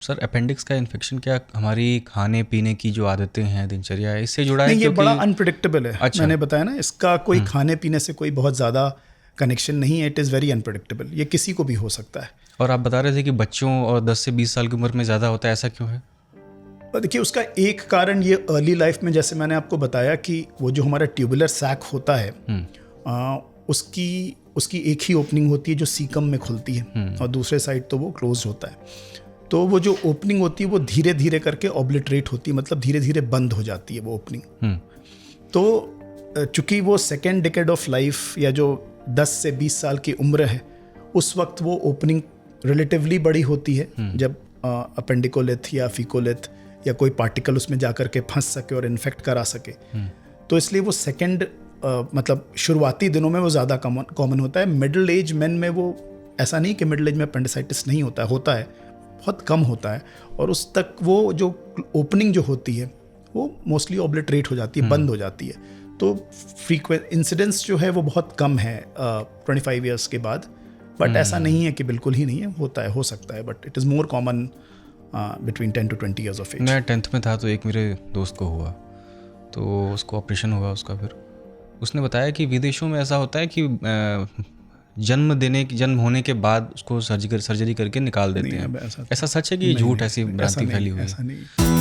Sir appendix का infection क्या हमारी खाने पीने की जो आदतें हैं, दिनचर्या है, इससे जुड़ा है? नहीं, ये क्योंकि बड़ा अनप्रिडिक्टेबल है। अच्छा। मैंने बताया ना, इसका कोई खाने पीने से कोई बहुत ज़्यादा कनेक्शन नहीं है। इट इज़ वेरी अनप्रिडिक्टेबल, ये किसी को भी हो सकता है। और आप बता रहे थे कि बच्चों और 10 से 20 साल की उम्र में ज़्यादा होता है, ऐसा क्यों है? और देखिए, उसका एक कारण ये अर्ली लाइफ में, जैसे मैंने आपको बताया कि वो जो हमारा ट्यूबुलर सैक होता है, उसकी एक ही ओपनिंग होती है जो सीकम में खुलती है, और दूसरे साइड तो वो क्लोज होता है। तो वो जो ओपनिंग होती है वो धीरे धीरे करके ऑब्लिटरेट होती है, मतलब धीरे धीरे बंद हो जाती है वो ओपनिंग। तो चूंकि वो सेकेंड डिकेड ऑफ लाइफ या जो 10 से 20 साल की उम्र है, उस वक्त वो ओपनिंग रिलेटिवली बड़ी होती है, जब अपेंडिकोलिथ या फीकोलिथ या कोई पार्टिकल उसमें जाकर के फंस सके और इन्फेक्ट करा सके। तो इसलिए वो सेकेंड मतलब शुरुआती दिनों में वो ज़्यादा कॉमन होता है। मिडिल एज मैन में वो ऐसा नहीं कि मिडिल एज में अपेंडिसाइटिस नहीं होता है, बहुत कम होता है। और उस तक वो जो ओपनिंग जो होती है वो मोस्टली ऑब्लिटरेट हो जाती है, बंद हो जाती है। तो फ्रीक्वेंट इंसिडेंस जो है वो बहुत कम है 25 ईयर्स के बाद। बट ऐसा नहीं है कि बिल्कुल ही नहीं है, होता है, हो सकता है, but it is more common between 10 to 20 years of age. मैं 10th में था तो एक मेरे दोस्त को हुआ, तो उसको ऑपरेशन हुआ उसका। फिर उसने बताया कि विदेशों में ऐसा होता है कि जन्म होने के बाद उसको सर्जरी करके निकाल देते हैं। ऐसा सच है कि झूठ, ऐसी भ्रांति फैली हुई है? ऐसा नहीं।